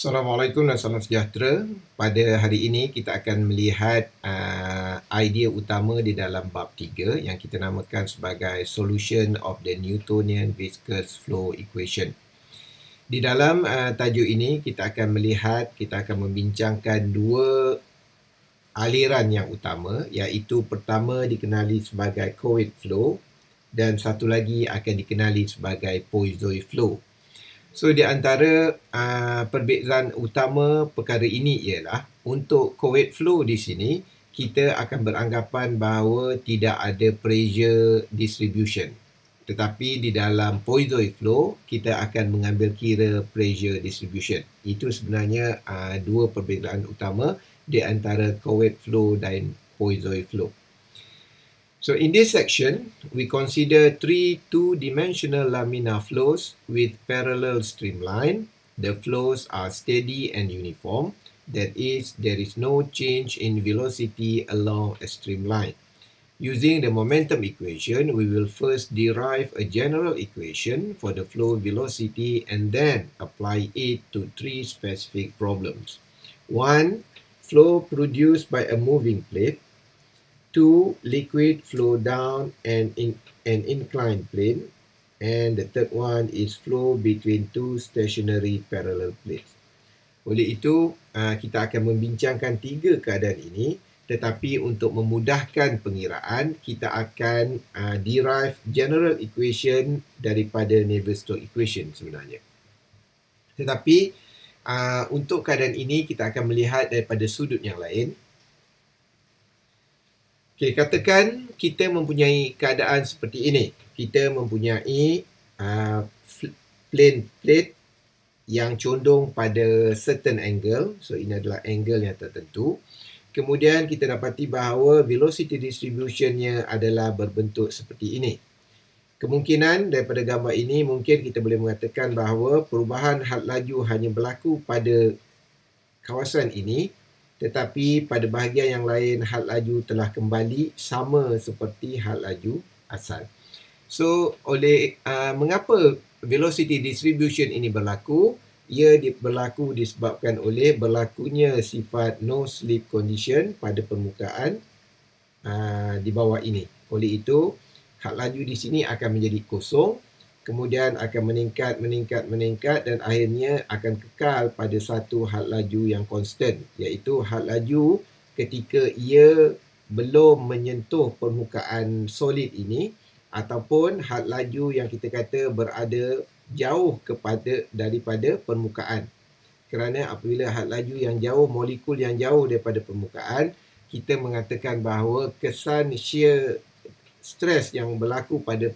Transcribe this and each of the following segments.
Assalamualaikum dan salam sejahtera. Pada hari ini kita akan melihat idea utama di dalam bab 3 yang kita namakan sebagai Solution of the Newtonian Viscous Flow Equation. Di dalam tajuk ini kita akan membincangkan dua aliran yang utama, iaitu pertama dikenali sebagai Couette flow dan satu lagi akan dikenali sebagai Poiseuille flow. So, di antara perbezaan utama perkara ini ialah untuk Couette flow di sini, kita akan beranggapan bahawa tidak ada pressure distribution. Tetapi di dalam Poiseuille flow, kita akan mengambil kira pressure distribution. Itu sebenarnya dua perbezaan utama di antara Couette flow dan Poiseuille flow. So in this section, we consider three two-dimensional laminar flows with parallel streamline. The flows are steady and uniform. That is, there is no change in velocity along a streamline. Using the momentum equation, we will first derive a general equation for the flow velocity and then apply it to three specific problems. 1. Flow produced by a moving plate. 2. Liquid flow down an inclined plane. And the third one is flow between two stationary parallel plates. Oleh itu, kita akan membincangkan tiga keadaan ini, tetapi untuk memudahkan pengiraan, kita akan derive general equation daripada Navier-Stokes equation sebenarnya. Tetapi, untuk keadaan ini, kita akan melihat daripada sudut yang lain. Okay, katakan kita mempunyai keadaan seperti ini. Kita mempunyai plate yang condong pada certain angle. So, ini adalah angle yang tertentu. Kemudian kita dapati bahawa velocity distribution-nya adalah berbentuk seperti ini. Kemungkinan daripada gambar ini, mungkin kita boleh mengatakan bahawa perubahan had laju hanya berlaku pada kawasan ini. Tetapi pada bahagian yang lain, had laju telah kembali sama seperti had laju asal. So, mengapa velocity distribution ini berlaku? Ia berlaku disebabkan oleh berlakunya sifat no slip condition pada permukaan di bawah ini. Oleh itu, had laju di sini akan menjadi kosong. Kemudian akan meningkat dan akhirnya akan kekal pada satu had laju yang konstan, iaitu had laju ketika ia belum menyentuh permukaan solid ini ataupun had laju yang kita kata berada jauh daripada permukaan. Kerana apabila had laju yang jauh, molekul yang jauh daripada permukaan, kita mengatakan bahawa kesan shear stress yang berlaku pada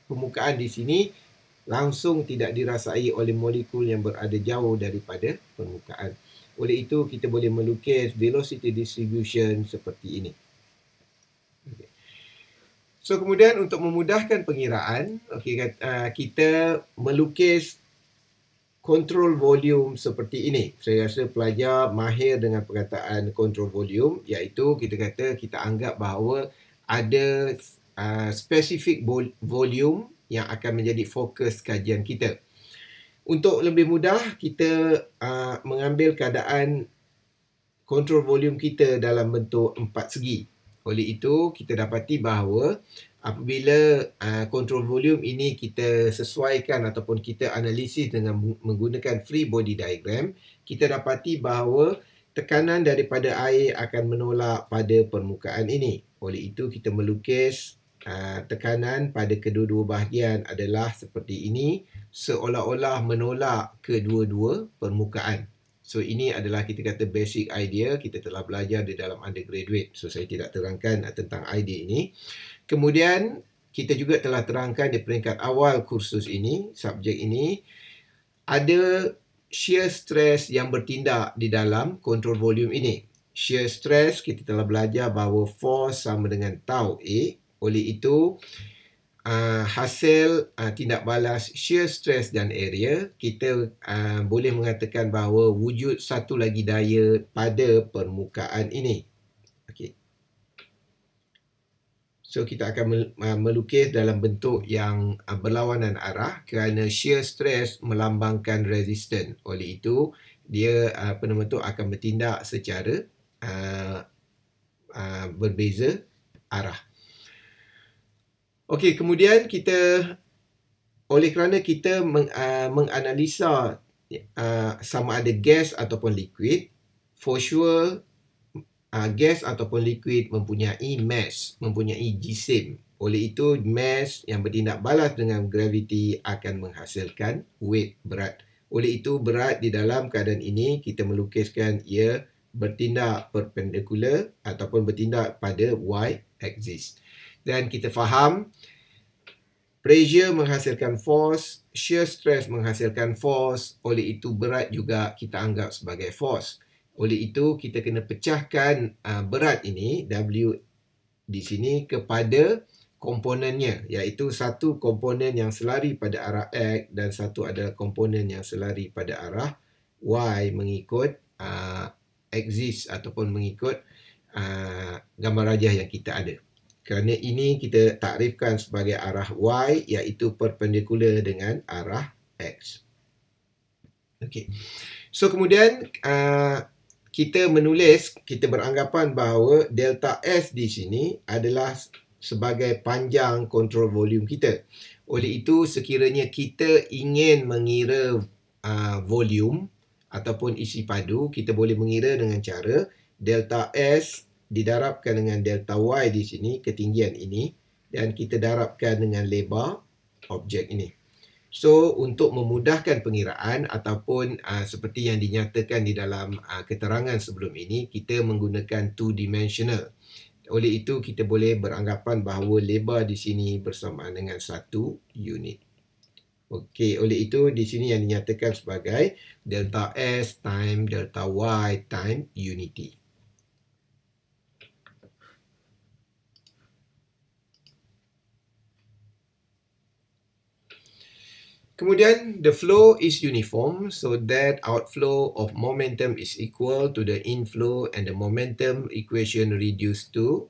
permukaan di sini langsung tidak dirasai oleh molekul yang berada jauh daripada permukaan. Oleh itu, kita boleh melukis velocity distribution seperti ini. Okay. So, kemudian untuk memudahkan pengiraan, kita melukis control volume seperti ini. Saya rasa pelajar mahir dengan perkataan control volume, iaitu kita anggap bahawa ada spesifik volume yang akan menjadi fokus kajian kita. Untuk lebih mudah, kita mengambil keadaan kontrol volume kita dalam bentuk empat segi. Oleh itu, kita dapati bahawa apabila kontrol volume ini kita sesuaikan ataupun kita analisis dengan menggunakan free body diagram, kita dapati bahawa tekanan daripada air akan menolak pada permukaan ini. Oleh itu, kita melukis tekanan pada kedua-dua bahagian adalah seperti ini, seolah-olah menolak kedua-dua permukaan. So, ini adalah kita kata basic idea, kita telah belajar di dalam undergraduate. So, saya tidak terangkan tentang idea ini. Kemudian, kita juga telah terangkan di peringkat awal kursus ini, subjek ini, ada shear stress yang bertindak di dalam control volume ini. Shear stress, kita telah belajar bahawa force sama dengan tau A. Oleh itu, hasil tindak balas shear stress dan area, kita boleh mengatakan bahawa wujud satu lagi daya pada permukaan ini. Okay. So kita akan melukis dalam bentuk yang berlawanan arah kerana shear stress melambangkan resistance. Oleh itu dia akan bertindak secara berbeza arah. Okey, kemudian oleh kerana kita menganalisa sama ada gas ataupun liquid, for sure gas ataupun liquid mempunyai mass, mempunyai jisim. Oleh itu, mass yang bertindak balas dengan graviti akan menghasilkan weight, berat. Oleh itu, berat di dalam keadaan ini, kita melukiskan ia bertindak perpendicular ataupun bertindak pada y-axis. Dan kita faham, pressure menghasilkan force, shear stress menghasilkan force. Oleh itu, berat juga kita anggap sebagai force. Oleh itu, kita kena pecahkan berat ini, W di sini, kepada komponennya, iaitu satu komponen yang selari pada arah X dan satu adalah komponen yang selari pada arah Y mengikut axis ataupun mengikut gambar rajah yang kita ada. Kerana ini kita takrifkan sebagai arah Y, iaitu perpendicular dengan arah X. Okey. So, kemudian kita beranggapan bahawa delta S di sini adalah sebagai panjang kontrol volume kita. Oleh itu, sekiranya kita ingin mengira volume ataupun isi padu, kita boleh mengira dengan cara delta S didarabkan dengan delta Y di sini, ketinggian ini, dan kita darabkan dengan lebar objek ini. So, untuk memudahkan pengiraan ataupun seperti yang dinyatakan di dalam keterangan sebelum ini, kita menggunakan two-dimensional. Oleh itu, kita boleh beranggapan bahawa lebar di sini bersamaan dengan 1 unit. Okey, oleh itu di sini yang dinyatakan sebagai delta S time delta Y time unity. Kemudian, the flow is uniform, so that outflow of momentum is equal to the inflow and the momentum equation reduced to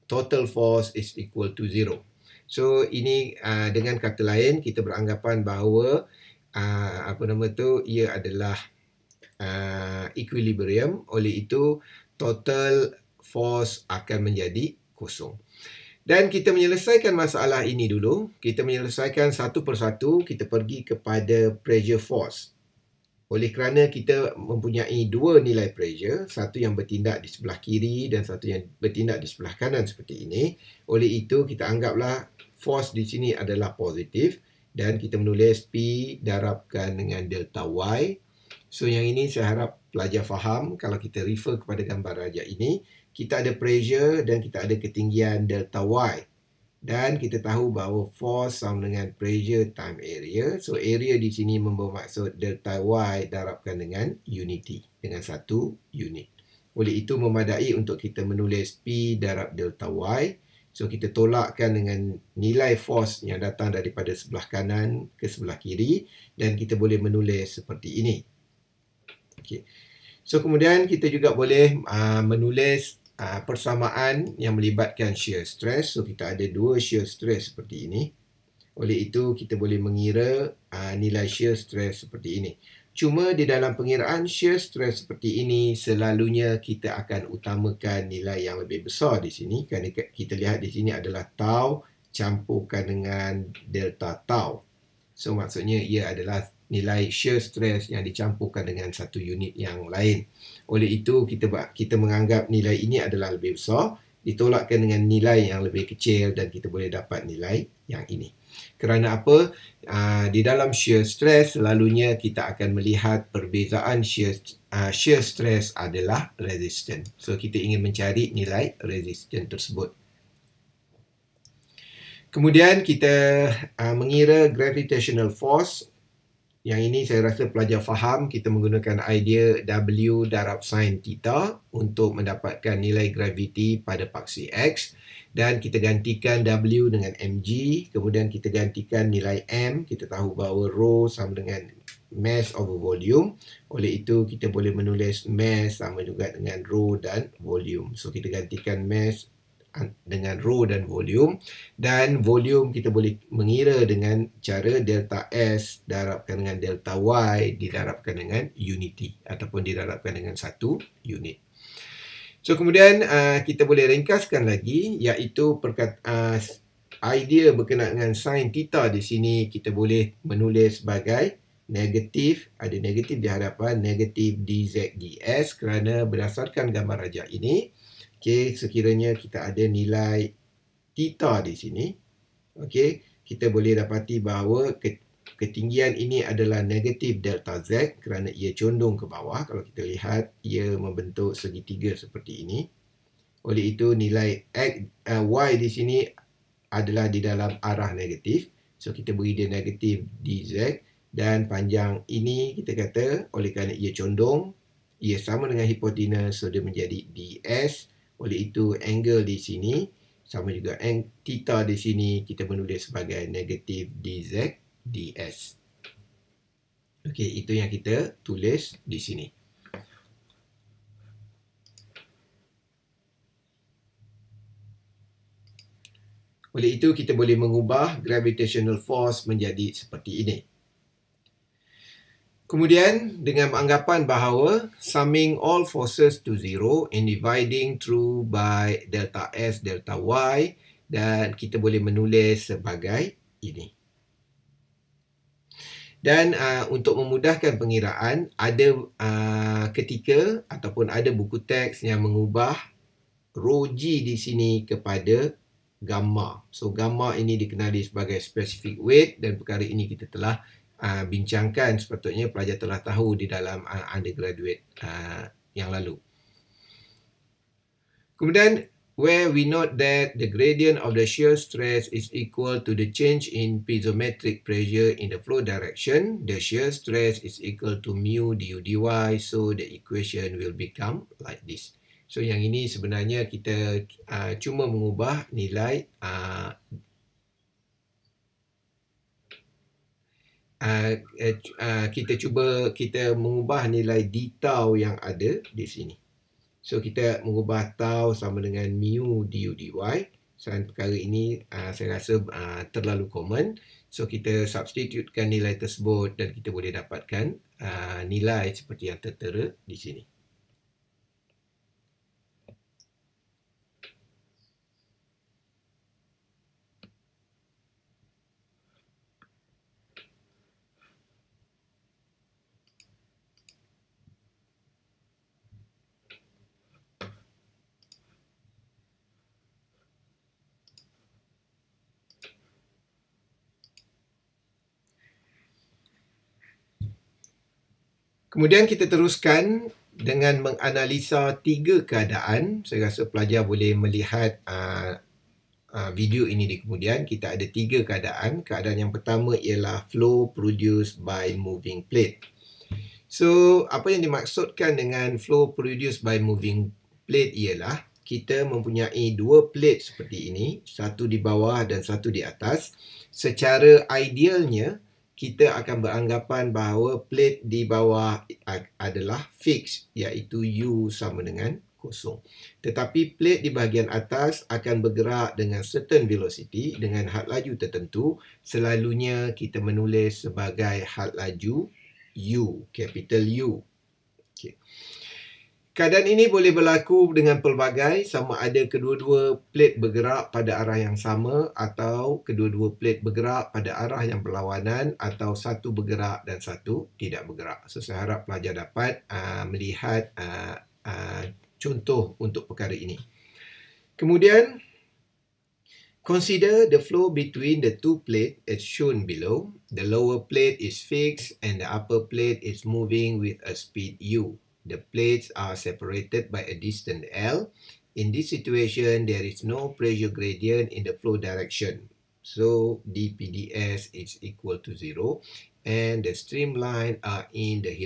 total force is equal to 0. So, ini dengan kata lain, kita beranggapan bahawa ia adalah equilibrium. Oleh itu, total force akan menjadi kosong. Dan kita menyelesaikan masalah ini dulu. Kita menyelesaikan satu persatu, kita pergi kepada pressure force. Oleh kerana kita mempunyai dua nilai pressure, satu yang bertindak di sebelah kiri dan satu yang bertindak di sebelah kanan seperti ini. Oleh itu, kita anggaplah force di sini adalah positif dan kita menulis P darabkan dengan delta Y. So, yang ini saya harap pelajar faham. Kalau kita refer kepada gambar rajah ini, kita ada pressure dan kita ada ketinggian delta Y. Dan kita tahu bahawa force sama dengan pressure time area. So, area di sini bermaksud delta Y darabkan dengan unity, dengan 1 unit. Oleh itu, memadai untuk kita menulis P darab delta Y. So, kita tolakkan dengan nilai force yang datang daripada sebelah kanan ke sebelah kiri. Dan kita boleh menulis seperti ini. Okay. So, kemudian kita juga boleh menulis persamaan yang melibatkan shear stress. So, kita ada dua shear stress seperti ini. Oleh itu, kita boleh mengira nilai shear stress seperti ini. Cuma di dalam pengiraan shear stress seperti ini, selalunya kita akan utamakan nilai yang lebih besar di sini. Kerana kita lihat di sini adalah tau campurkan dengan delta tau. So, maksudnya ia adalah nilai shear stress yang dicampurkan dengan satu unit yang lain. Oleh itu, kita menganggap nilai ini adalah lebih besar, ditolakkan dengan nilai yang lebih kecil dan kita boleh dapat nilai yang ini. Kerana apa? Di dalam shear stress, selalunya kita akan melihat perbezaan shear stress adalah resistance. So, kita ingin mencari nilai resistance tersebut. Kemudian, kita mengira gravitational force. Yang ini saya rasa pelajar faham, kita menggunakan idea W darab sin theta untuk mendapatkan nilai graviti pada paksi X. Dan kita gantikan W dengan mg, kemudian kita gantikan nilai M. Kita tahu bahawa rho sama dengan mass over volume. Oleh itu, kita boleh menulis mass sama juga dengan rho dan volume. So, kita gantikan mass dengan row dan volume, dan volume kita boleh mengira dengan cara delta S darabkan dengan delta Y didarabkan dengan unity ataupun didarabkan dengan 1 unit. So kemudian kita boleh ringkaskan lagi, iaitu idea berkenaan dengan sin theta di sini kita boleh menulis sebagai negatif, ada negatif di hadapan, negatif dz ds, kerana berdasarkan gambar rajah ini, okey, sekiranya kita ada nilai theta di sini, okey, kita boleh dapati bahawa ketinggian ini adalah negatif delta z kerana ia condong ke bawah. Kalau kita lihat, ia membentuk segitiga seperti ini. Oleh itu, nilai y di sini adalah di dalam arah negatif. So, kita beri dia negatif dz, dan panjang ini kita kata oleh kerana ia condong, ia sama dengan hipotenus, so dia menjadi ds. Oleh itu, angle di sini sama juga theta di sini kita menulis sebagai negatif dz ds. Okey, itu yang kita tulis di sini. Oleh itu, kita boleh mengubah gravitational force menjadi seperti ini. Kemudian, dengan anggapan bahawa summing all forces to zero and dividing through by delta S, delta Y, dan kita boleh menulis sebagai ini. Dan untuk memudahkan pengiraan, ada ketika ataupun ada buku teks yang mengubah rho G di sini kepada gamma. So, gamma ini dikenali sebagai specific weight, dan perkara ini kita telah bincangkan, sepatutnya pelajar telah tahu di dalam undergraduate yang lalu. Kemudian, where we note that the gradient of the shear stress is equal to the change in piezometric pressure in the flow direction, the shear stress is equal to mu du dy, so the equation will become like this. So, yang ini sebenarnya kita cuma mengubah nilai kita mengubah nilai d tau yang ada di sini. So, kita mengubah tau sama dengan mu du dy. Dan perkara ini saya rasa terlalu common. So, kita substitutekan nilai tersebut dan kita boleh dapatkan nilai seperti yang tertera di sini. Kemudian kita teruskan dengan menganalisa 3 keadaan. Saya rasa pelajar boleh melihat video ini di kemudian. Kita ada 3 keadaan. Keadaan yang pertama ialah flow produced by moving plate. So, apa yang dimaksudkan dengan flow produced by moving plate ialah kita mempunyai 2 plate seperti ini, satu di bawah dan satu di atas. Secara idealnya, kita akan beranggapan bahawa plate di bawah adalah fix, iaitu U sama dengan kosong. Tetapi plate di bahagian atas akan bergerak dengan certain velocity, dengan had laju tertentu. Selalunya kita menulis sebagai had laju U, capital U. Okay. Keadaan ini boleh berlaku dengan pelbagai, sama ada kedua-dua plate bergerak pada arah yang sama atau kedua-dua plate bergerak pada arah yang berlawanan atau satu bergerak dan satu tidak bergerak. So, saya harap pelajar dapat melihat contoh untuk perkara ini. Kemudian, consider the flow between the two plates as shown below. The lower plate is fixed and the upper plate is moving with a speed u. The plates are separated by a distance L. In this situation, there is no pressure gradient in the flow direction. So, dPds is equal to 0. And the streamline are in the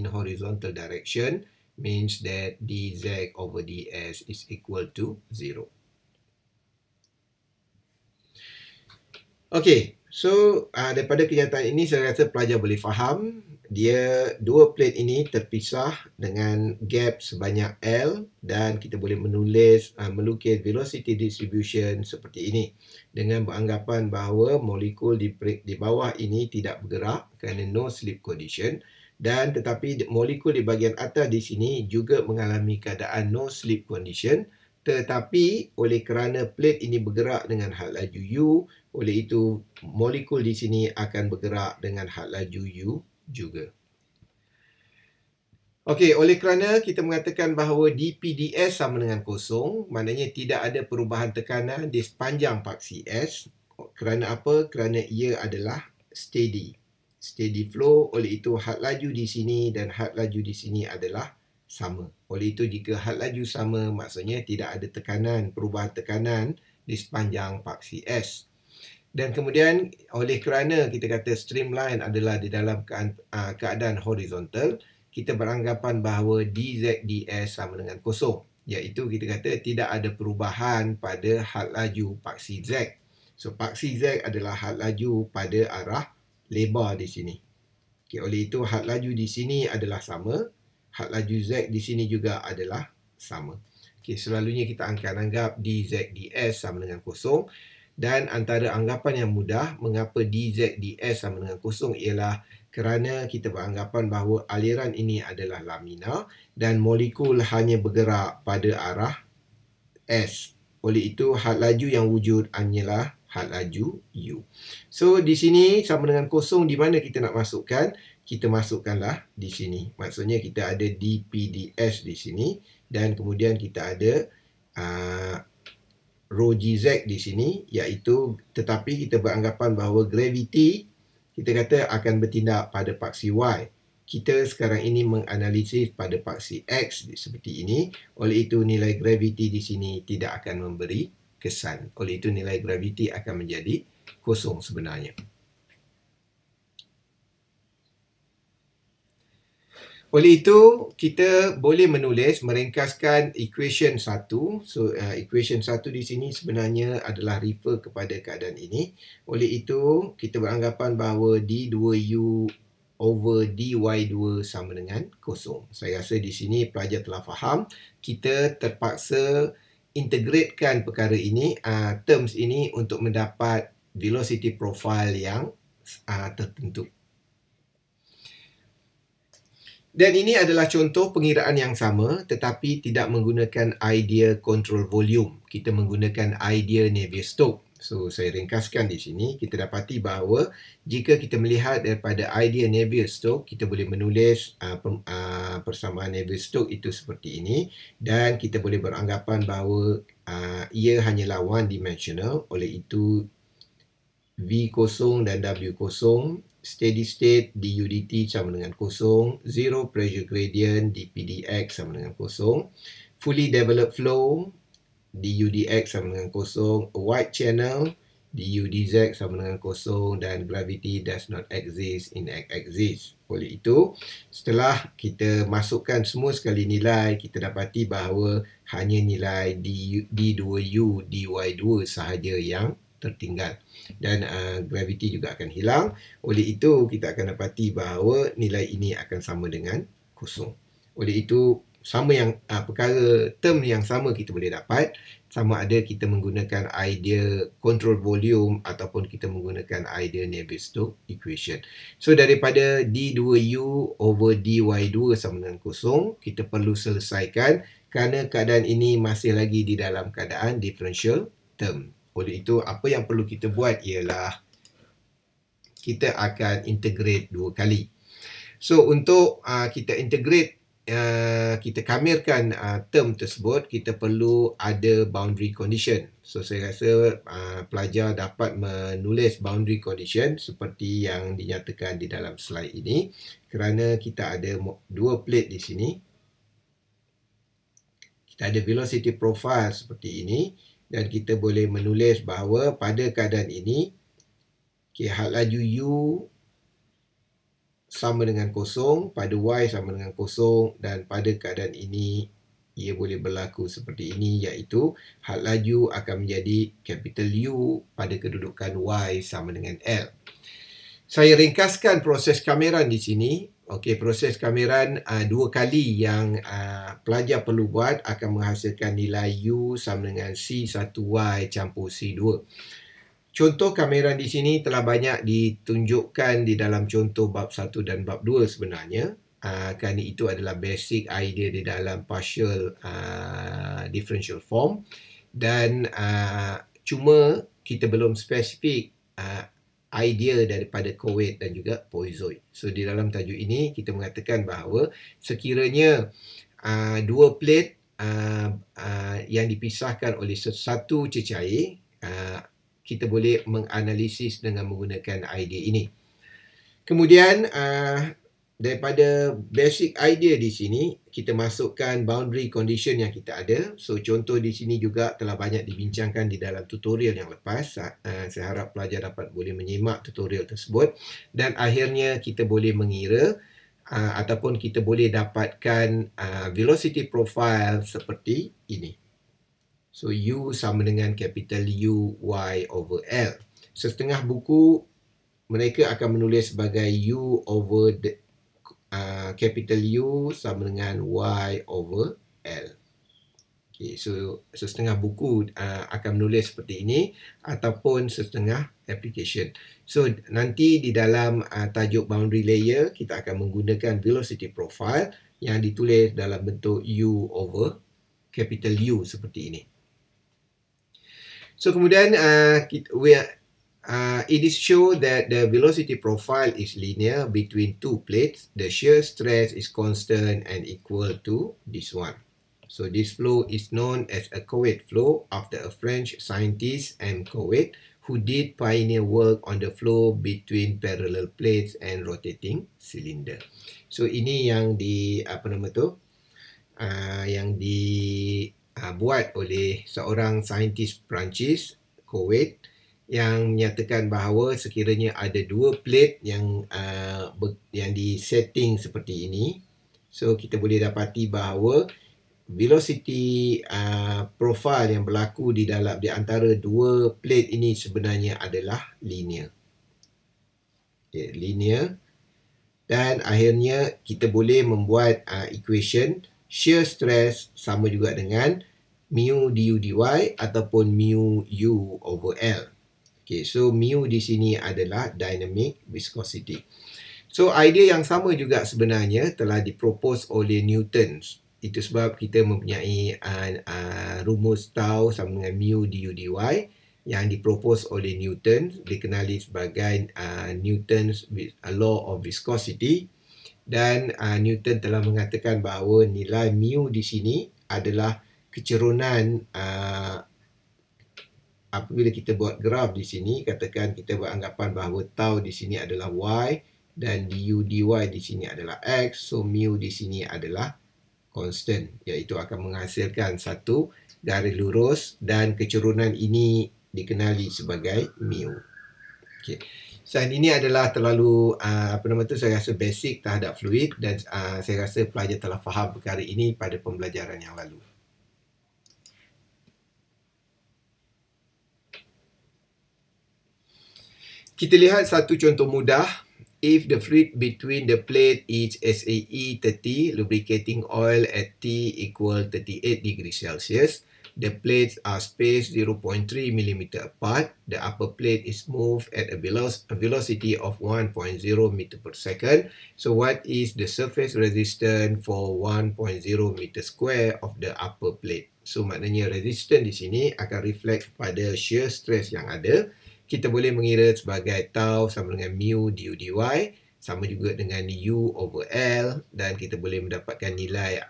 horizontal direction, means that dz over ds is equal to 0. Okay, so daripada kenyataan ini saya rasa pelajar boleh faham dia dua plate ini terpisah dengan gap sebanyak L dan kita boleh melukis velocity distribution seperti ini dengan beranggapan bahawa molekul di bawah ini tidak bergerak kerana no slip condition, dan tetapi molekul di bahagian atas di sini juga mengalami keadaan no slip condition, tetapi oleh kerana plate ini bergerak dengan had laju U, oleh itu molekul di sini akan bergerak dengan had laju U juga. Okey, oleh kerana kita mengatakan bahawa dPds sama dengan kosong, maknanya tidak ada perubahan tekanan di sepanjang paksi S. Kerana apa? Kerana ia adalah steady flow, oleh itu had laju di sini dan had laju di sini adalah sama. Oleh itu jika had laju sama, maksudnya tidak ada tekanan, perubahan tekanan di sepanjang paksi S. Dan kemudian oleh kerana kita kata streamline adalah di dalam keadaan horizontal, kita beranggapan bahawa dz ds sama dengan kosong, iaitu kita kata tidak ada perubahan pada had laju paksi Z. So paksi Z adalah had laju pada arah lebar di sini. Okay, oleh itu had laju di sini adalah sama, had laju Z di sini juga adalah sama. Okay, selalunya kita akan anggap dz ds sama dengan kosong. Dan antara anggapan yang mudah mengapa dz ds sama dengan kosong ialah kerana kita beranggapan bahawa aliran ini adalah laminar dan molekul hanya bergerak pada arah S. Oleh itu had laju yang wujud hanyalah had laju U. So di sini sama dengan kosong, di mana kita nak masukkan? Kita masukkanlah di sini. Maksudnya kita ada dPds di sini dan kemudian kita ada rho gz di sini, iaitu tetapi kita beranggapan bahawa graviti kita kata akan bertindak pada paksi Y. Kita sekarang ini menganalisis pada paksi X seperti ini, oleh itu nilai graviti di sini tidak akan memberi kesan. Oleh itu nilai graviti akan menjadi kosong sebenarnya. Oleh itu, kita boleh meringkaskan equation 1. So, equation 1 di sini sebenarnya adalah refer kepada keadaan ini. Oleh itu, kita beranggapan bahawa d2u over dy2 sama dengan kosong. Saya rasa di sini pelajar telah faham. Kita terpaksa integratekan perkara ini, terms ini untuk mendapat velocity profile yang tertentu. Dan ini adalah contoh pengiraan yang sama tetapi tidak menggunakan idea control volume. Kita menggunakan idea Navier-Stokes. So, saya ringkaskan di sini. Kita dapati bahawa jika kita melihat daripada idea Navier-Stokes, kita boleh menulis persamaan Navier-Stokes itu seperti ini. Dan kita boleh beranggapan bahawa ia hanyalah one dimensional. Oleh itu, V0 dan W0 steady state du dt sama dengan kosong, zero pressure gradient dp dx sama dengan kosong, fully developed flow du dx sama dengan kosong, a wide channel du dz sama dengan kosong, dan gravity does not exist in x-axis. Oleh itu, setelah kita masukkan semua sekali nilai, kita dapati bahawa hanya nilai d2u dy2 sahaja yang tertinggal dan gravity juga akan hilang. Oleh itu kita akan dapati bahawa nilai ini akan sama dengan kosong. Oleh itu sama yang term yang sama kita boleh dapat, sama ada kita menggunakan idea control volume ataupun kita menggunakan idea Navier-Stokes equation. So daripada d2u over dy2 sama dengan kosong, kita perlu selesaikan kerana keadaan ini masih lagi di dalam keadaan differential term. Oleh itu, apa yang perlu kita buat ialah kita akan integrate dua kali. So, untuk kita integrate, kita kamirkan term tersebut, kita perlu ada boundary condition. So, saya rasa pelajar dapat menulis boundary condition seperti yang dinyatakan di dalam slide ini. Kerana kita ada dua plate di sini. Kita ada velocity profile seperti ini. Dan kita boleh menulis bahawa pada keadaan ini, had laju U sama dengan kosong, pada Y sama dengan kosong, dan pada keadaan ini, ia boleh berlaku seperti ini, iaitu had laju akan menjadi capital U pada kedudukan Y sama dengan L. Saya ringkaskan proses kameran di sini. Okey, proses kameran 2 kali yang pelajar perlu buat akan menghasilkan nilai U sama dengan C1Y campur C2. Contoh kameran di sini telah banyak ditunjukkan di dalam contoh bab 1 dan bab 2 sebenarnya. Kerana itu adalah basic idea di dalam partial differential form. Dan cuma kita belum spesifik idea daripada Couette dan juga Poiseuille. So di dalam tajuk ini kita mengatakan bahawa sekiranya dua plate yang dipisahkan oleh satu cecair, kita boleh menganalisis dengan menggunakan idea ini. Kemudian daripada basic idea di sini, kita masukkan boundary condition yang kita ada. So, contoh di sini juga telah banyak dibincangkan di dalam tutorial yang lepas. Saya harap pelajar boleh menyimak tutorial tersebut. Dan akhirnya kita boleh mengira ataupun kita boleh dapatkan velocity profile seperti ini. So, U sama dengan capital U Y over L. Setengah buku mereka akan menulis sebagai U over capital U sama dengan Y over L. Okay, so setengah buku akan menulis seperti ini ataupun setengah application. So nanti di dalam tajuk boundary layer kita akan menggunakan velocity profile yang ditulis dalam bentuk U over capital U seperti ini. So kemudian it is shown that the velocity profile is linear between two plates. The shear stress is constant and equal to this one. So this flow is known as a Couette flow after a French scientist M. Couette who did pioneer work on the flow between parallel plates and rotating cylinder. So ini yang dibuat oleh seorang saintis Perancis, Couette, yang menyatakan bahawa sekiranya ada dua plate yang disetting seperti ini, so kita boleh dapati bahawa velocity profile yang berlaku di antara dua plate ini sebenarnya adalah linear. Okay, linear. Dan akhirnya kita boleh membuat equation shear stress sama juga dengan mu du dy ataupun mu u over L. Okay, so mu di sini adalah dynamic viscosity. So idea yang sama juga sebenarnya telah dipropose oleh Newton. Itu sebab kita mempunyai rumus tau sama dengan mu du dy yang dipropose oleh Newton, dikenali sebagai Newton's law of viscosity. Dan Newton telah mengatakan bahawa nilai mu di sini adalah kecerunan apabila kita buat graf di sini, katakan kita beranggapan bahawa tau di sini adalah Y dan du dy di sini adalah X. So, mu di sini adalah constant, iaitu akan menghasilkan satu garis lurus dan kecerunan ini dikenali sebagai mu. Okay. Dan ini adalah terlalu, saya rasa basic terhadap fluid dan saya rasa pelajar telah faham perkara ini pada pembelajaran yang lalu. Kita lihat satu contoh mudah. If the fluid between the plate is SAE 30, lubricating oil at T equal 38 degrees Celsius, the plates are spaced 0.3 mm apart. The upper plate is moved at a velocity of 1.0 meter per second. So what is the surface resistance for 1.0 meter square of the upper plate? So maknanya resistance di sini akan reflect pada shear stress yang ada. Kita boleh mengira sebagai tau sama dengan mu du dy sama juga dengan u over L, dan kita boleh mendapatkan nilai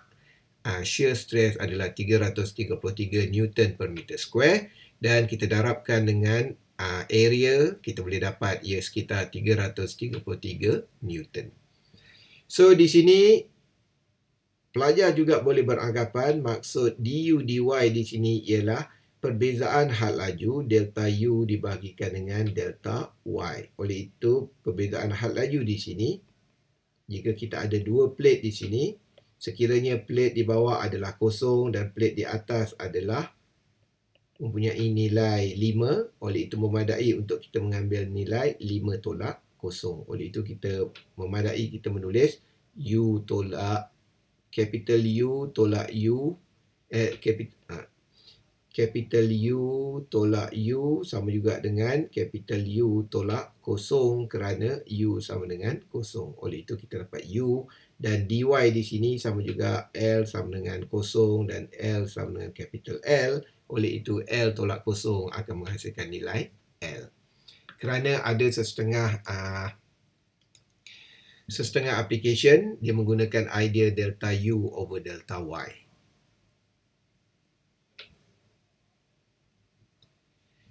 shear stress adalah 333 Newton per meter square, dan kita darabkan dengan area, kita boleh dapat ia sekitar 333 Newton. So di sini pelajar juga boleh beranggapan maksud du dy di sini ialah perbezaan had laju delta U dibahagikan dengan delta Y. Oleh itu, perbezaan had laju di sini, jika kita ada dua plate di sini, sekiranya plate di bawah adalah kosong dan plate di atas adalah mempunyai nilai 5, oleh itu memadai untuk kita mengambil nilai 5 tolak 0. kosong. Oleh itu kita memadai kita menulis U tolak capital U tolak U capital U tolak U sama juga dengan capital U tolak kosong kerana U sama dengan kosong. Oleh itu kita dapat U dan dy di sini sama juga L sama dengan kosong dan L sama dengan capital L. Oleh itu L tolak kosong akan menghasilkan nilai L. Kerana ada setengah application, dia menggunakan idea delta U over delta Y.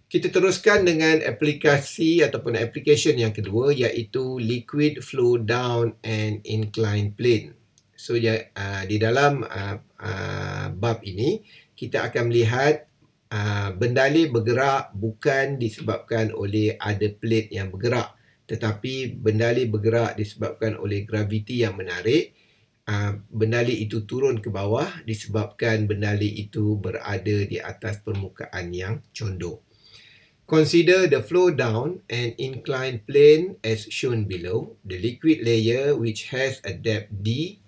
Kita teruskan dengan aplikasi ataupun application yang kedua, iaitu liquid flow down and incline plane. So di dalam bab ini kita akan melihat bendalih bergerak bukan disebabkan oleh ada plate yang bergerak, tetapi bendalih bergerak disebabkan oleh graviti yang menarik. Bendalih itu turun ke bawah disebabkan bendalih itu berada di atas permukaan yang condong. Consider the flow down and incline plane as shown below. The liquid layer, which has a depth d,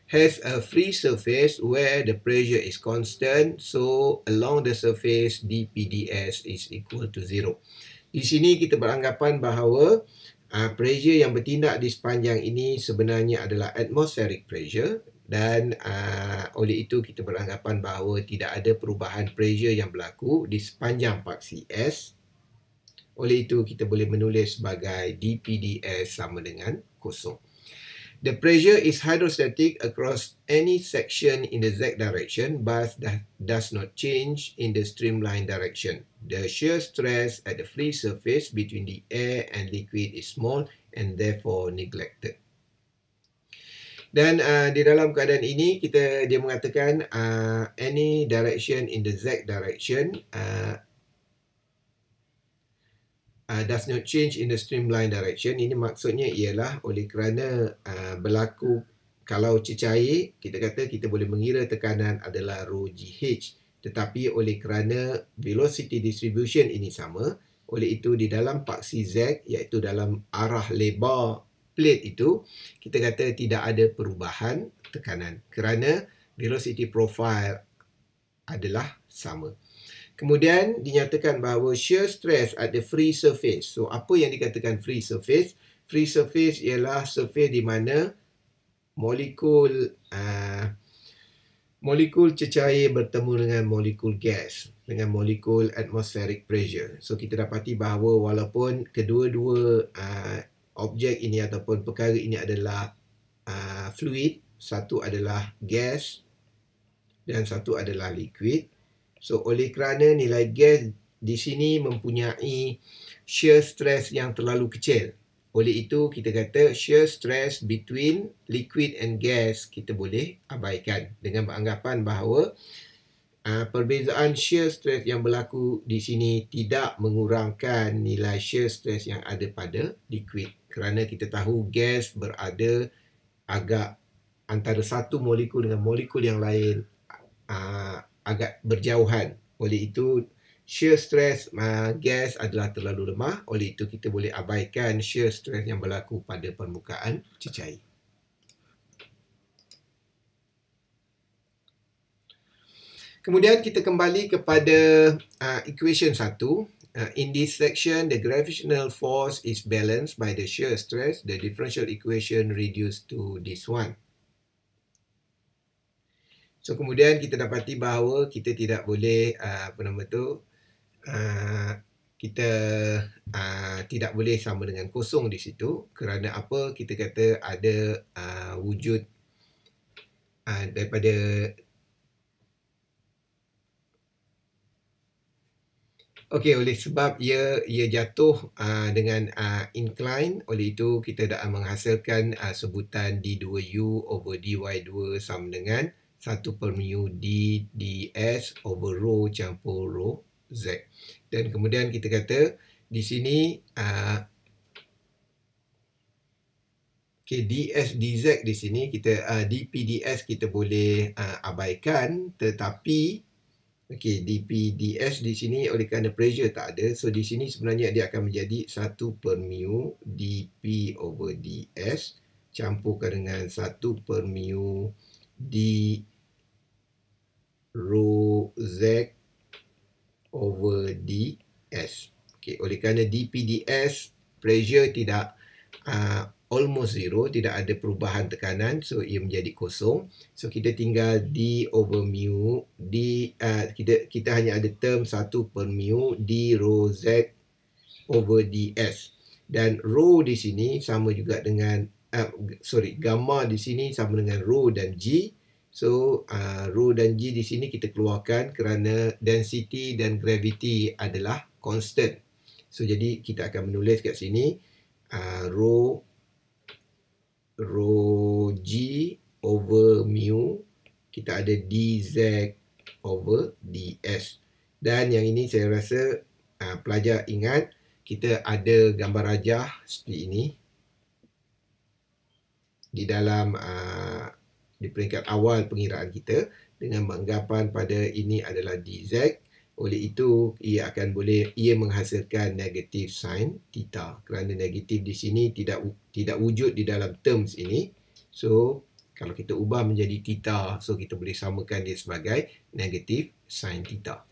has a free surface where the pressure is constant. So along the surface dpds is equal to 0. Di sini kita beranggapan bahawa pressure yang bertindak di sepanjang ini sebenarnya adalah atmospheric pressure. Dan oleh itu kita beranggapan bahawa tidak ada perubahan pressure yang berlaku di sepanjang paksi S. Oleh itu kita boleh menulis sebagai dpds sama dengan kosong. The pressure is hydrostatic across any section in the z direction but does not change in the streamline direction. The shear stress at the free surface between the air and liquid is small and therefore neglected. Dan di dalam keadaan ini dia mengatakan any direction in the z direction does not change in the streamline direction. Ini maksudnya ialah oleh kerana berlaku kalau cecair, kita kata kita boleh mengira tekanan adalah rho GH. Tetapi oleh kerana velocity distribution ini sama, oleh itu di dalam paksi Z, iaitu dalam arah lebar plate itu, kita kata tidak ada perubahan tekanan kerana velocity profile adalah sama. Kemudian dinyatakan bahawa shear stress at the free surface. So apa yang dikatakan free surface? Free surface ialah surface di mana molekul cecair bertemu dengan molekul gas dengan molekul atmospheric pressure. So kita dapati bahawa walaupun kedua-dua objek ini ataupun perkara ini adalah fluid, satu adalah gas dan satu adalah liquid. So oleh kerana nilai gas di sini mempunyai shear stress yang terlalu kecil, oleh itu kita kata shear stress between liquid and gas kita boleh abaikan dengan beranggapan bahawa perbezaan shear stress yang berlaku di sini tidak mengurangkan nilai shear stress yang ada pada liquid. Kerana kita tahu gas berada agak antara satu molekul dengan molekul yang lain agak berjauhan. Oleh itu shear stress gas adalah terlalu lemah. Oleh itu kita boleh abaikan shear stress yang berlaku pada permukaan cecair. Kemudian kita kembali kepada equation 1. In this section, the gravitational force is balanced by the shear stress. The differential equation reduced to this one. So kemudian kita dapati bahawa kita tidak boleh kita tidak boleh sama dengan kosong di situ. Kerana apa? Kita kata ada wujud daripada oleh sebab ia jatuh dengan incline, oleh itu kita dah menghasilkan sebutan d2u over dy2 sama dengan 1 per mu d ds over rho campur rho z. Dan kemudian kita kata di sini ds dz di sini kita dp ds kita boleh abaikan, tetapi Okey, dPds di sini oleh kerana pressure tak ada, so di sini sebenarnya dia akan menjadi 1 per mu dP over ds campurkan dengan 1 per mu d rho z over ds. Okey, oleh kerana dPds pressure tidak almost zero, tidak ada perubahan tekanan, so ia menjadi kosong. So kita tinggal d over mu kita hanya ada term 1 per mu d rho z over ds. Dan rho di sini sama juga dengan gamma di sini sama dengan rho dan g. So rho dan g di sini kita keluarkan kerana density dan gravity adalah constant. So jadi kita akan menulis kat sini rho g over mu, kita ada dz over ds. Dan yang ini saya rasa pelajar ingat, kita ada gambar rajah seperti ini di dalam di peringkat awal pengiraan kita dengan anggapan pada ini adalah dz. Oleh itu ia menghasilkan negatif sin theta kerana negatif di sini tidak wujud di dalam terms ini. So kalau kita ubah menjadi theta, so kita boleh samakan dia sebagai negatif sin theta.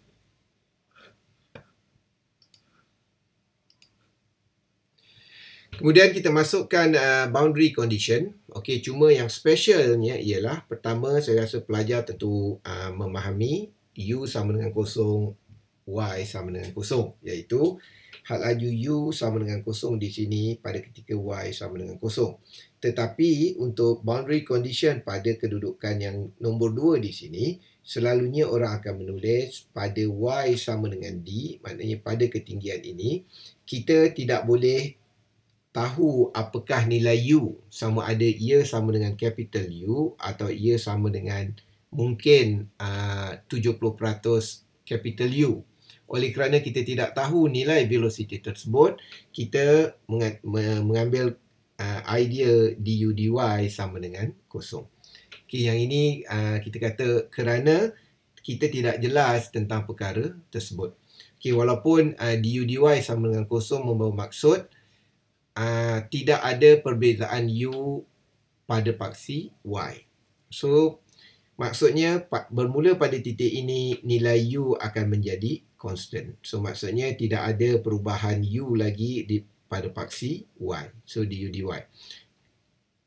Kemudian kita masukkan boundary condition. Okey, cuma yang specialnya ialah pertama saya rasa pelajar tentu memahami U sama dengan kosong, Y sama dengan kosong, iaitu had laju U sama dengan kosong di sini pada ketika Y sama dengan kosong. Tetapi untuk boundary condition pada kedudukan yang nombor 2 di sini, selalunya orang akan menulis pada Y sama dengan D, maknanya pada ketinggian ini, kita tidak boleh tahu apakah nilai U sama ada ia sama dengan capital U atau ia sama dengan mungkin 70% capital U. Oleh kerana kita tidak tahu nilai velocity tersebut, kita mengambil idea du dy sama dengan kosong. Okay, yang ini kita kata kerana kita tidak jelas tentang perkara tersebut. Okay, walaupun du dy sama dengan kosong membawa maksud tidak ada perbezaan U pada paksi Y. So, maksudnya bermula pada titik ini nilai U akan menjadi constant. So, maksudnya tidak ada perubahan U lagi pada paksi Y. So, du dy.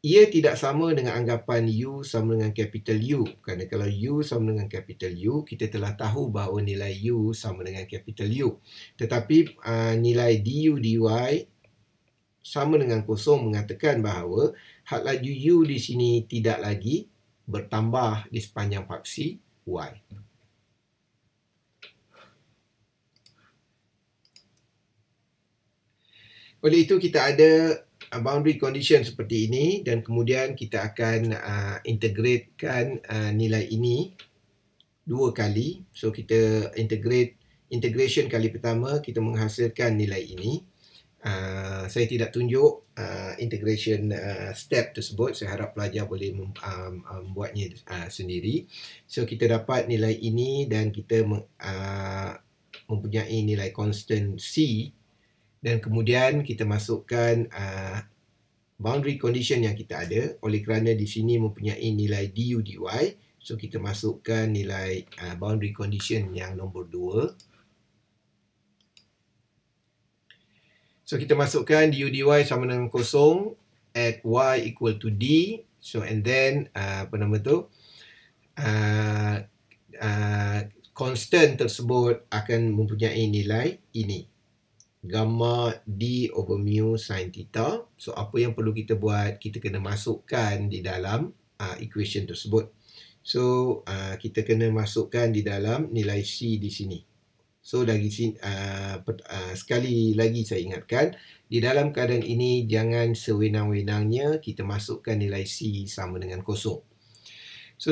Ia tidak sama dengan anggapan U sama dengan capital U. Kerana kalau U sama dengan capital U, kita telah tahu bahawa nilai U sama dengan capital U. Tetapi nilai du dy sama dengan kosong mengatakan bahawa had laju U di sini tidak lagi bertambah di sepanjang paksi Y. Oleh itu kita ada boundary condition seperti ini dan kemudian kita akan integratekan nilai ini dua kali. So kita integration kali pertama kita menghasilkan nilai ini. Saya tidak tunjuk integration step tersebut. Saya harap pelajar boleh membuatnya sendiri. So kita dapat nilai ini dan kita mempunyai nilai constant C, dan kemudian kita masukkan boundary condition yang kita ada. Oleh kerana di sini mempunyai nilai du dy, so kita masukkan nilai boundary condition yang nombor 2. So kita masukkan du dy sama dengan kosong at y equal to d. So and then constant tersebut akan mempunyai nilai ini, gamma d over mu sin theta. So apa yang perlu kita buat, kita kena masukkan di dalam equation tersebut. So kita kena masukkan di dalam nilai c di sini. So sekali lagi saya ingatkan, di dalam keadaan ini jangan sewenang-wenangnya kita masukkan nilai C sama dengan kosong. So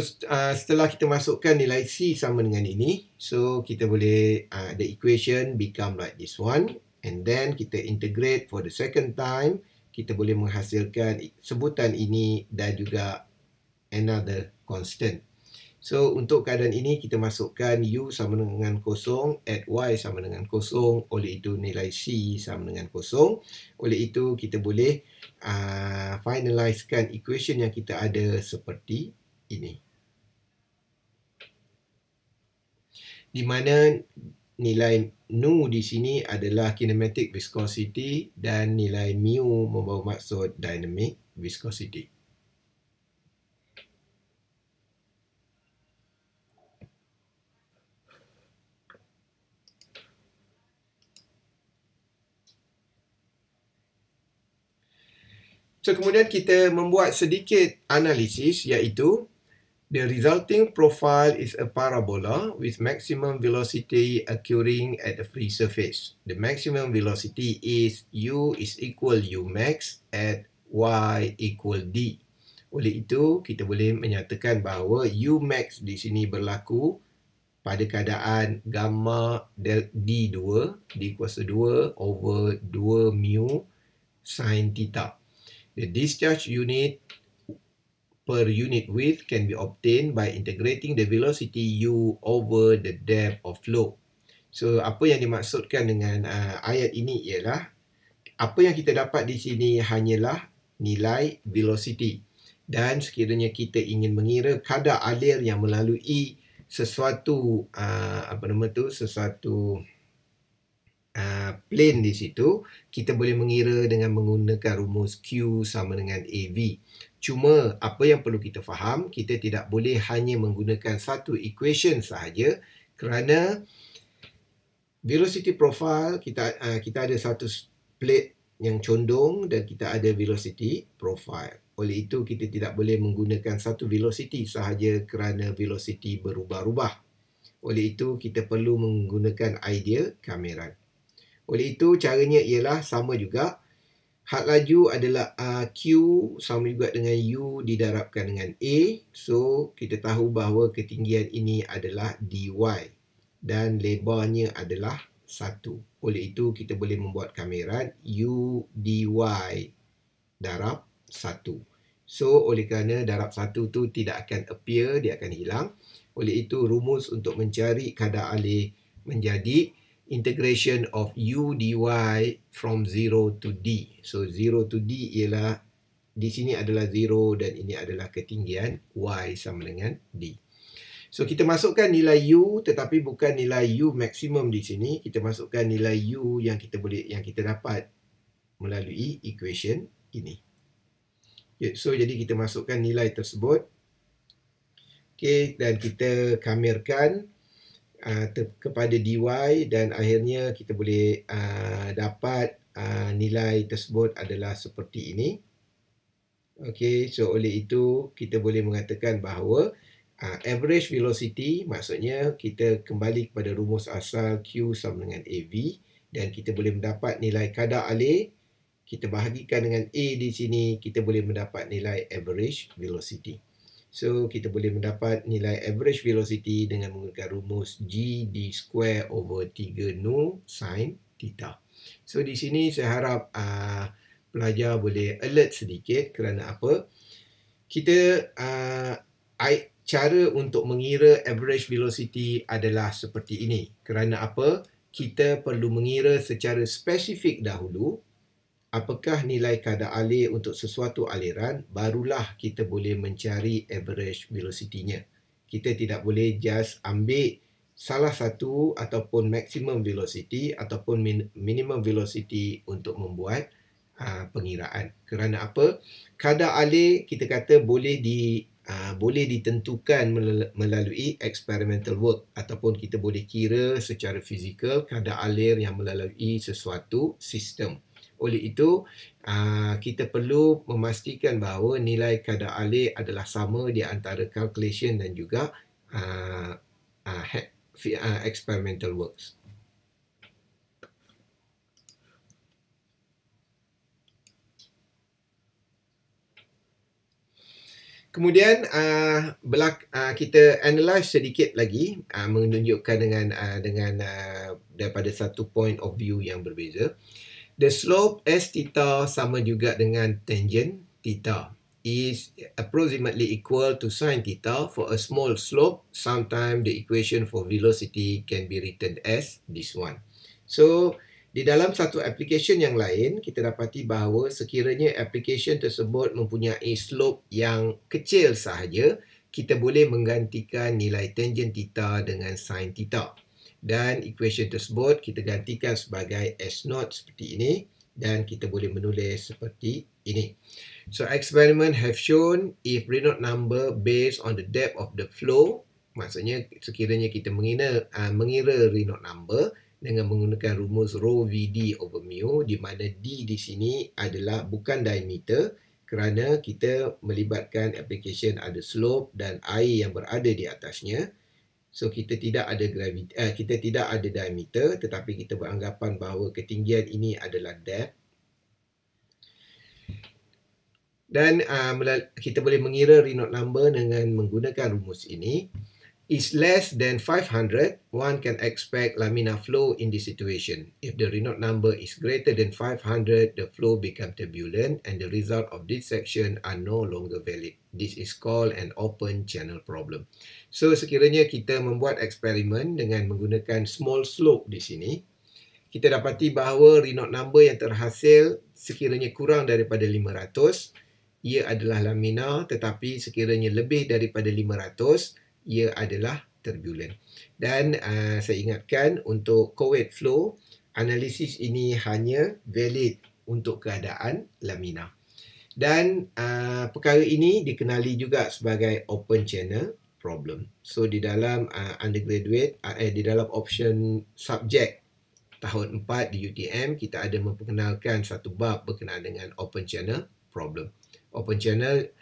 setelah kita masukkan nilai C sama dengan ini, so kita boleh the equation become like this one, and then kita integrate for the second time, kita boleh menghasilkan sebutan ini dan juga another constant. So untuk keadaan ini kita masukkan U sama dengan 0, add Y sama dengan 0, oleh itu nilai C sama dengan 0. Oleh itu kita boleh finalizekan equation yang kita ada seperti ini. Di mana nilai nu di sini adalah kinematic viscosity dan nilai mu membawa maksud dynamic viscosity. So kemudian kita membuat sedikit analisis, iaitu the resulting profile is a parabola with maximum velocity occurring at the free surface. The maximum velocity is u is equal u max at y equal d. Oleh itu kita boleh menyatakan bahawa u max di sini berlaku pada keadaan gamma d2 d kuasa 2 over 2 mu sin theta. The discharge unit per unit width can be obtained by integrating the velocity u over the depth of flow. So, apa yang dimaksudkan dengan ayat ini ialah apa yang kita dapat di sini hanyalah nilai velocity. Dan sekiranya kita ingin mengira kadar alir yang melalui sesuatu plane di situ, kita boleh mengira dengan menggunakan rumus Q sama dengan AV. Cuma apa yang perlu kita faham, kita tidak boleh hanya menggunakan satu equation sahaja, kerana velocity profile kita ada satu plate yang condong dan kita ada velocity profile. Oleh itu kita tidak boleh menggunakan satu velocity sahaja kerana velocity berubah-ubah. Oleh itu kita perlu menggunakan idea kameran. Oleh itu caranya ialah sama juga. Had laju adalah Q sama juga dengan U didarabkan dengan A. So kita tahu bahawa ketinggian ini adalah dy dan lebarnya adalah 1. Oleh itu kita boleh membuat kameran U dy darab 1. So oleh kerana darab 1 tu tidak akan appear, dia akan hilang. Oleh itu rumus untuk mencari kadar alir menjadi integration of u dy from 0 to d. So 0 to d ialah di sini adalah 0 dan ini adalah ketinggian y sama dengan d. So kita masukkan nilai u tetapi bukan nilai u maksimum di sini. Kita masukkan nilai u yang kita dapat melalui equation ini. So jadi kita masukkan nilai tersebut. Okey, dan kita kamerkan kepada dy dan akhirnya kita boleh dapat nilai tersebut adalah seperti ini. Okey, so oleh itu kita boleh mengatakan bahawa average velocity, maksudnya kita kembali kepada rumus asal Q sama dengan AV dan kita boleh mendapat nilai kadar alir. Kita bahagikan dengan A di sini, kita boleh mendapat nilai average velocity. So, kita boleh mendapat nilai average velocity dengan menggunakan rumus G d square over 3 nu sin theta. So, di sini saya harap pelajar boleh alert sedikit kerana apa? Kita, cara untuk mengira average velocity adalah seperti ini. Kerana apa? Kita perlu mengira secara spesifik dahulu apakah nilai kadar alir untuk sesuatu aliran, barulah kita boleh mencari average velocity-nya. Kita tidak boleh just ambil salah satu ataupun maximum velocity ataupun minimum velocity untuk membuat pengiraan. Kerana apa? Kadar alir kita kata boleh ditentukan melalui experimental work ataupun kita boleh kira secara fizikal kadar alir yang melalui sesuatu sistem. Oleh itu, kita perlu memastikan bahawa nilai kadar alir adalah sama di antara calculation dan juga experimental works. Kemudian kita analyse sedikit lagi menunjukkan dengan daripada satu point of view yang berbeza. The slope S theta sama juga dengan tangent theta. is approximately equal to sin theta for a small slope. Sometimes the equation for velocity can be written as this one. So, di dalam satu application yang lain, kita dapati bahawa sekiranya application tersebut mempunyai slope yang kecil sahaja, kita boleh menggantikan nilai tangent theta dengan sin theta. Dan equation tersebut kita gantikan sebagai S0 seperti ini dan kita boleh menulis seperti ini. So experiment have shown if Reynolds number based on the depth of the flow, maksudnya sekiranya kita mengira Reynolds number dengan menggunakan rumus rho VD over mu, di mana D di sini adalah bukan diameter kerana kita melibatkan application ada slope dan air yang berada di atasnya. So kita tidak ada diameter, tetapi kita beranggapan bahawa ketinggian ini adalah depth. Dan kita boleh mengira Reynolds number dengan menggunakan rumus ini. Is less than 500, one can expect laminar flow in this situation. If the Reynolds number is greater than 500, the flow becomes turbulent and the result of this section are no longer valid. This is called an open channel problem. So sekiranya kita membuat eksperimen dengan menggunakan small slope di sini, kita dapati bahawa Reynolds number yang terhasil sekiranya kurang daripada 500, ia adalah laminar, tetapi sekiranya lebih daripada 500, ia adalah turbulent. Dan saya ingatkan untuk co-wave flow, analisis ini hanya valid untuk keadaan laminar. Dan perkara ini dikenali juga sebagai open channel problem. So di dalam undergraduate, di dalam option subjek tahun 4 di UTM, kita ada memperkenalkan satu bab berkenaan dengan open channel problem. Open channel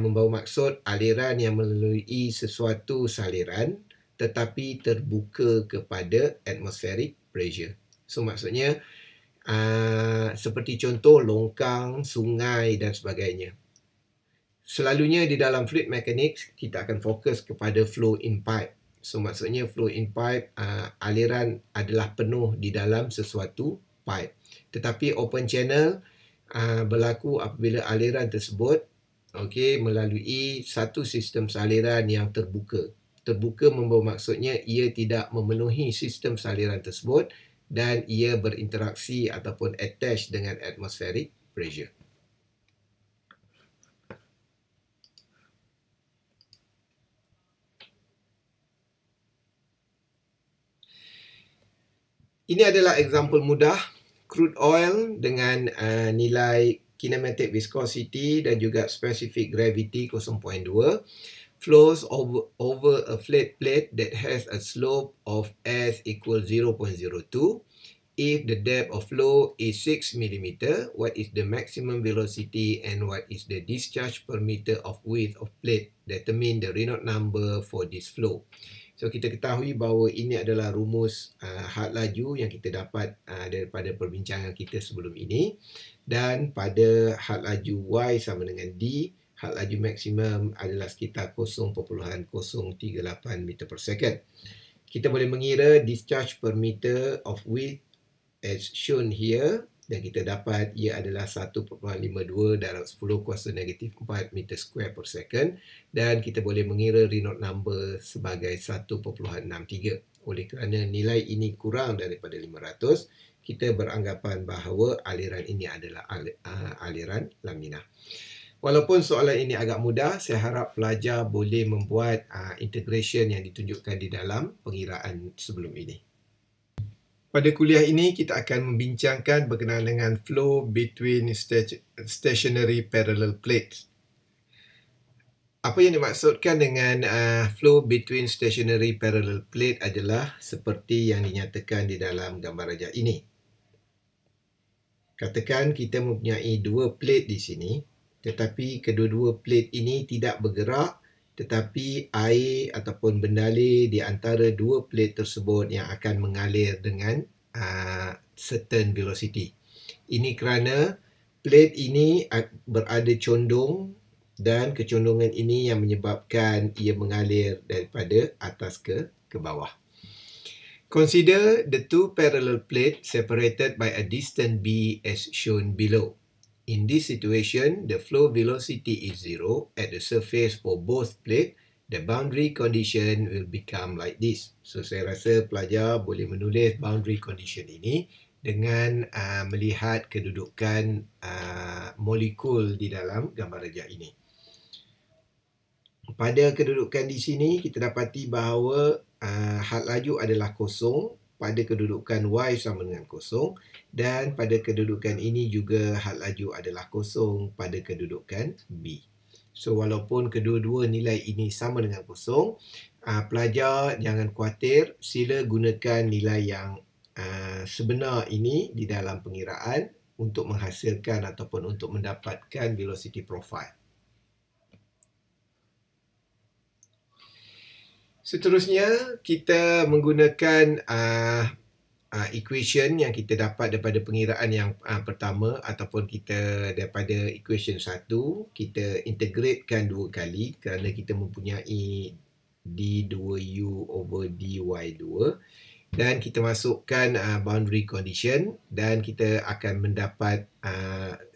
membawa maksud aliran yang melalui sesuatu saliran tetapi terbuka kepada atmospheric pressure. So maksudnya seperti contoh longkang, sungai dan sebagainya. Selalunya di dalam fluid mechanics kita akan fokus kepada flow in pipe. So maksudnya flow in pipe, aliran adalah penuh di dalam sesuatu pipe. Tetapi open channel berlaku apabila aliran tersebut melalui satu sistem saliran yang terbuka. Terbuka membawa maksudnya ia tidak memenuhi sistem saliran tersebut dan ia berinteraksi ataupun attach dengan atmospheric pressure. Ini adalah example mudah crude oil dengan nilai kinematic viscosity dan juga specific gravity 0.2 flows over a flat plate that has a slope of S equals 0.02. If the depth of flow is 6 mm, what is the maximum velocity and what is the discharge per meter of width of plate? Determine the Reynolds number for this flow. So kita ketahui bahawa ini adalah rumus had laju yang kita dapat daripada perbincangan kita sebelum ini. Dan pada had laju Y sama dengan D, had laju maksimum adalah sekitar 0.038 meter per second. Kita boleh mengira discharge per meter of width as shown here dan kita dapat ia adalah 1.52 darab 10 kuasa negatif 4 meter square per second dan kita boleh mengira Reynolds number sebagai 1.63. Oleh kerana nilai ini kurang daripada 500, kita beranggapan bahawa aliran ini adalah aliran laminar. Walaupun soalan ini agak mudah, saya harap pelajar boleh membuat integration yang ditunjukkan di dalam pengiraan sebelum ini. Pada kuliah ini, kita akan membincangkan berkenaan dengan flow between stationary parallel plates. Apa yang dimaksudkan dengan flow between stationary parallel plate adalah seperti yang dinyatakan di dalam gambar rajah ini. Katakan kita mempunyai dua plate di sini, tetapi kedua-dua plate ini tidak bergerak, tetapi air ataupun bendalai di antara dua plate tersebut yang akan mengalir dengan certain velocity. Ini kerana plate ini berada condong dan kecondongan ini yang menyebabkan ia mengalir daripada atas ke bawah. Consider the two parallel plates separated by a distance b as shown below. In this situation, the flow velocity is 0 at the surface for both plate. The boundary condition will become like this. So, saya rasa pelajar boleh menulis boundary condition ini dengan melihat kedudukan molekul di dalam gambar rejak ini. Pada kedudukan di sini, kita dapati bahawa had laju adalah kosong pada kedudukan Y sama dengan kosong, dan pada kedudukan ini juga had laju adalah kosong pada kedudukan B. So, walaupun kedua-dua nilai ini sama dengan kosong, pelajar jangan khawatir, sila gunakan nilai yang sebenar ini di dalam pengiraan untuk menghasilkan ataupun untuk mendapatkan velocity profile. Seterusnya, kita menggunakan equation yang kita dapat daripada pengiraan yang pertama ataupun kita daripada equation 1, kita integratekan dua kali kerana kita mempunyai d2u over dy2, dan kita masukkan boundary condition, dan kita akan mendapat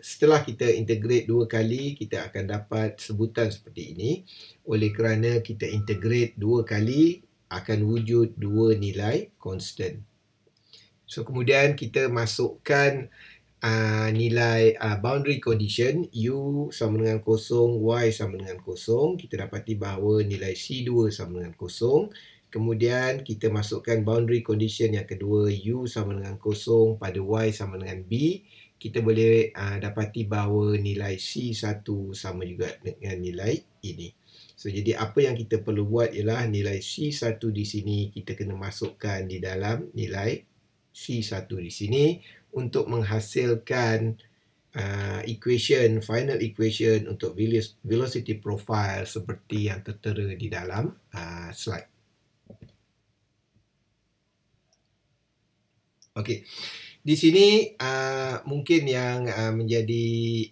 setelah kita integrate dua kali, kita akan dapat sebutan seperti ini. Oleh kerana kita integrate dua kali, akan wujud dua nilai constant. So, kemudian kita masukkan nilai boundary condition u sama dengan kosong, y sama dengan kosong. Kita dapati bahawa nilai C2 sama dengan kosong. Kemudian kita masukkan boundary condition yang kedua, u sama dengan kosong pada y sama dengan b. Kita boleh dapati bahawa nilai C1 sama juga dengan nilai ini. So, jadi apa yang kita perlu buat ialah nilai C1 di sini kita kena masukkan di dalam nilai C1 di sini untuk menghasilkan final equation untuk velocity profile seperti yang tertera di dalam slide. Okey, di sini mungkin yang menjadi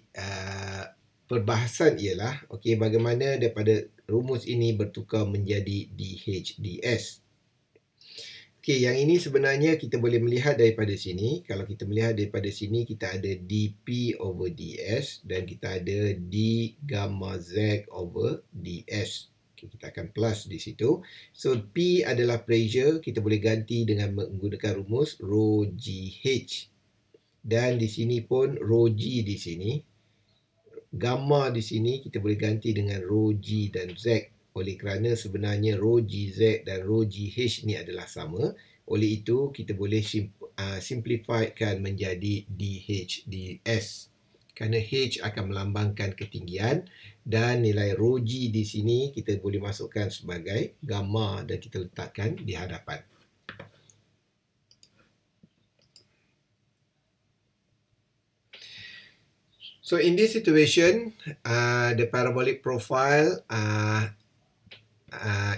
perbahasan ialah bagaimana daripada rumus ini bertukar menjadi DH ds. Yang ini sebenarnya kita boleh melihat daripada sini. Kalau kita melihat daripada sini, kita ada dP over ds dan kita ada d gamma z over ds. Kita akan plus di situ. So, P adalah pressure. Kita boleh ganti dengan menggunakan rumus rho GH. Dan di sini pun rho G di sini. Gamma di sini kita boleh ganti dengan rho G dan Z. Oleh kerana sebenarnya rho GZ dan rho GH ni adalah sama. Oleh itu, kita boleh simplifykan menjadi DH ds. Kerana H akan melambangkan ketinggian dan nilai rho G di sini kita boleh masukkan sebagai gamma dan kita letakkan di hadapan. So, in this situation, the parabolic profile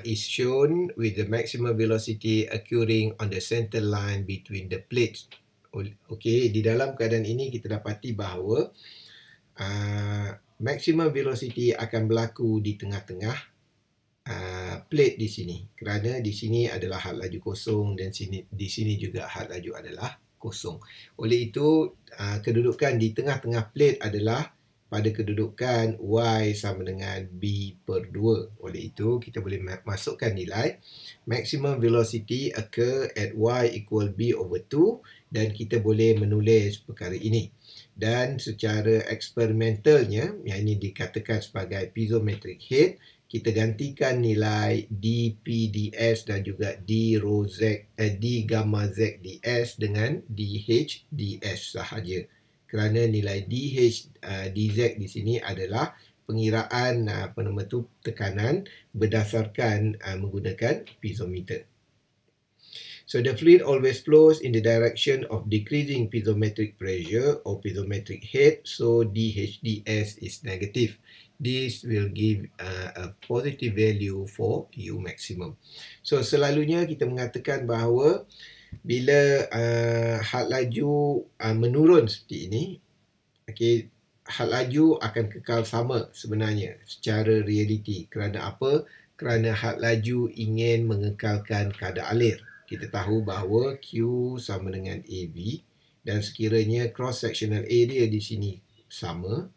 is shown with the maximum velocity occurring on the center line between the plates. Okey, di dalam keadaan ini kita dapati bahawa maximum velocity akan berlaku di tengah-tengah plate di sini. Kerana di sini adalah had laju kosong dan di sini juga had laju adalah kosong. Oleh itu, kedudukan di tengah-tengah plate adalah pada kedudukan Y sama dengan B per 2. Oleh itu, kita boleh masukkan nilai maximum velocity occur at Y equal B over 2 dan kita boleh menulis perkara ini. Dan secara eksperimentalnya, yang ini dikatakan sebagai piezometric head, kita gantikan nilai dP ds dan juga d gamma z ds dengan dH ds sahaja. Kerana nilai dH dz di sini adalah pengiraan tekanan berdasarkan menggunakan piezometer. So, the fluid always flows in the direction of decreasing piezometric pressure or piezometric head. So, dH ds is negative. This will give a positive value for U maximum. So, selalunya kita mengatakan bahawa bila had laju menurun seperti ini, had laju akan kekal sama sebenarnya secara realiti. Kerana apa? Kerana had laju ingin mengekalkan kadar alir. Kita tahu bahawa Q sama dengan AB dan sekiranya cross-sectional area di sini sama.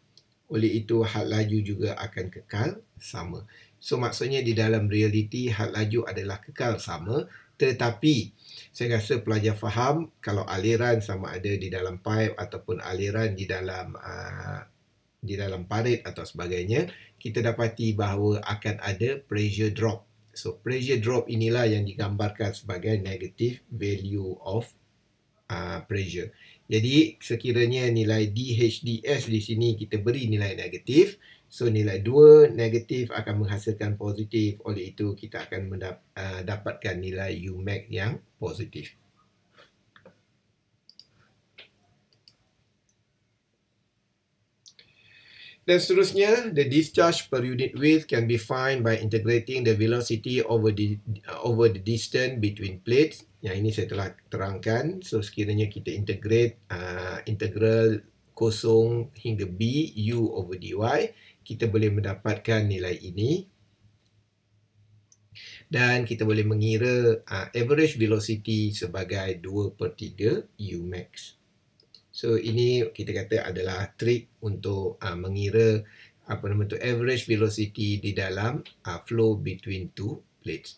Oleh itu, had laju juga akan kekal sama. So, maksudnya di dalam realiti, had laju adalah kekal sama. Tetapi, saya rasa pelajar faham kalau aliran sama ada di dalam pipe ataupun aliran di dalam parit atau sebagainya, kita dapati bahawa akan ada pressure drop. So, pressure drop inilah yang digambarkan sebagai negative value of pressure. Jadi sekiranya nilai DHDS di sini kita beri nilai negatif, so nilai 2 negatif akan menghasilkan positif. Oleh itu kita akan dapatkan nilai Umax yang positif. Dan seterusnya, the discharge per unit width can be found by integrating the velocity over the distance between plates. Yang ini saya telah terangkan. So, sekiranya kita integrate integral 0 hingga b u over dy, kita boleh mendapatkan nilai ini. Dan kita boleh mengira average velocity sebagai 2/3 Umax. So, ini kita kata adalah trik untuk mengira average velocity di dalam flow between two plates.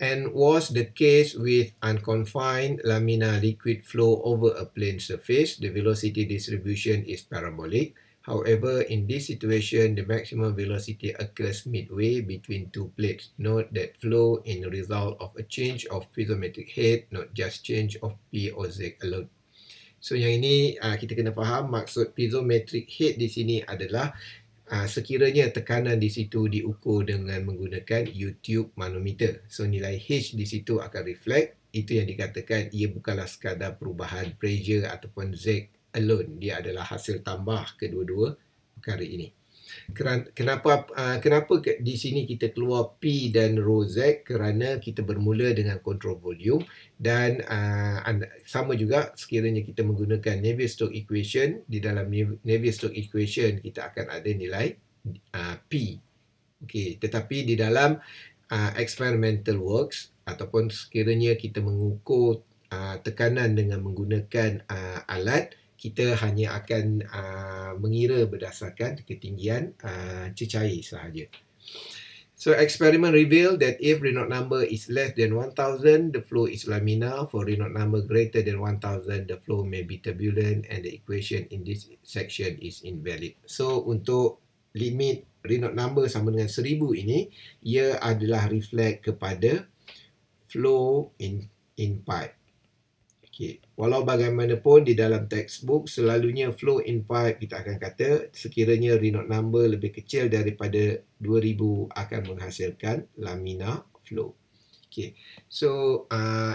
And was the case with unconfined laminar liquid flow over a plane surface, the velocity distribution is parabolic. However, in this situation, the maximum velocity occurs midway between two plates. Note that flow is a result of a change of piezometric head, not just change of P or Z alone. So, yang ini kita kena faham maksud piezometric head di sini adalah sekiranya tekanan di situ diukur dengan menggunakan U-tube manometer. So, nilai H di situ akan reflect. Itu yang dikatakan ia bukanlah sekadar perubahan pressure ataupun Z alone. Dia adalah hasil tambah kedua-dua perkara ini. Kenapa di sini kita keluar P dan rho Z? Kerana kita bermula dengan kontrol volume dan sama juga sekiranya kita menggunakan Navier-Stokes equation. Di dalam Navier-Stokes equation kita akan ada nilai P. Okey, tetapi di dalam experimental works ataupun sekiranya kita mengukur tekanan dengan menggunakan alat, kita hanya akan mengira berdasarkan ketinggian cecair sahaja. So, experiment revealed that if Reynolds number is less than 1000, the flow is laminar. For Reynolds number greater than 1000, the flow may be turbulent and the equation in this section is invalid. So, untuk limit Reynolds number sama dengan 1000 ini, ia adalah reflect kepada flow in pipe. Okay. Walau bagaimanapun di dalam textbook selalunya flow in pipe kita akan kata sekiranya Reynolds number lebih kecil daripada 2000 akan menghasilkan laminar flow. Okay. So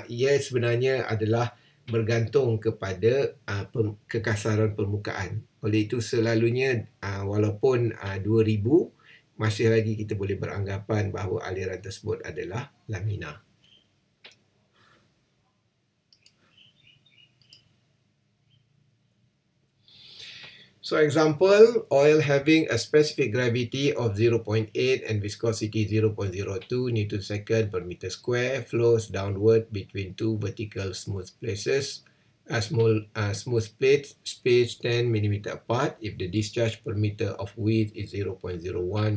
ia sebenarnya adalah bergantung kepada kekasaran permukaan. Oleh itu selalunya walaupun 2000 masih lagi kita boleh beranggapan bahawa aliran tersebut adalah laminar. So example, oil having a specific gravity of 0.8 and viscosity 0.02 Newton second per meter square flows downward between two vertical smooth places, smooth plates spaced 10 mm apart. If the discharge per meter of width is 0.01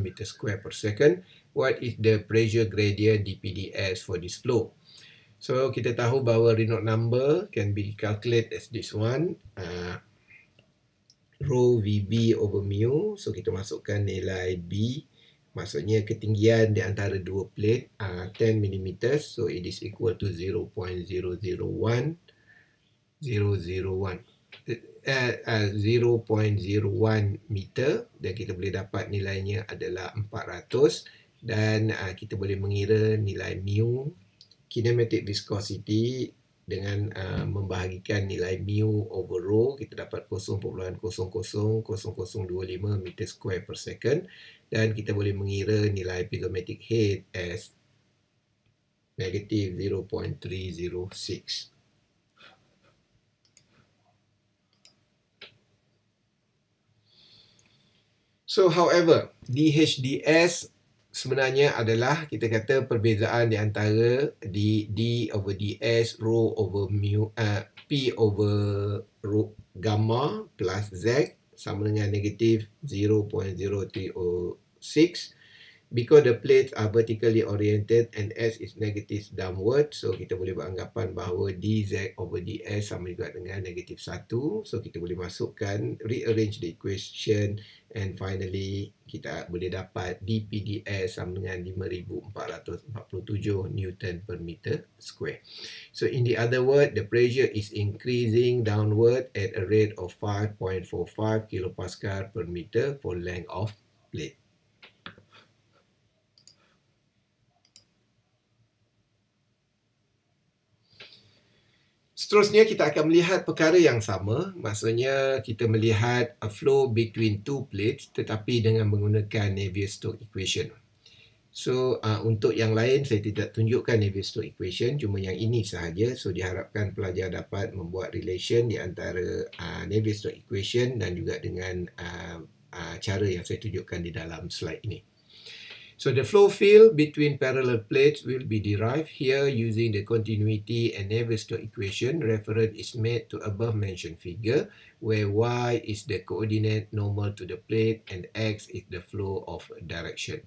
meter square per second, what is the pressure gradient dPds for this flow? So kita tahu bahawa Reynolds number can be calculated as this one. Rho VB over mu. So, kita masukkan nilai B. Maksudnya ketinggian di antara dua plate 10 mm. So, it is equal to 0.001 meter. Dan kita boleh dapat nilainya adalah 400. Dan kita boleh mengira nilai mu, kinematic viscosity, dengan membahagikan nilai mu over rho, kita dapat 0.000025 meter square per second. Dan kita boleh mengira nilai piezometric head as negative 0.306. So, however, DHDS sebenarnya adalah kita kata perbezaan di antara D over ds, rho over mu, P over rho gamma plus Z. sama dengan negatif 0.0306. Because the plates are vertically oriented and S is negative downward, so kita boleh beranggapan bahawa dz over ds sama juga dengan negatif 1. So kita boleh masukkan, rearrange the equation, and finally kita boleh dapat dp ds sama dengan 5447 Newton per meter square. So in the other word, the pressure is increasing downward at a rate of 5.45 kilopascal per meter for length of plate. Seterusnya kita akan melihat perkara yang sama, maksudnya kita melihat a flow between two plates tetapi dengan menggunakan Navier-Stokes equation. So untuk yang lain saya tidak tunjukkan Navier-Stokes equation, cuma yang ini sahaja. So diharapkan pelajar dapat membuat relation di antara Navier-Stokes equation dan juga dengan cara yang saya tunjukkan di dalam slide ini. So the flow field between parallel plates will be derived here using the continuity and Navier-Stokes equation. Reference is made to above mentioned figure where y is the coordinate normal to the plate and x is the flow of direction.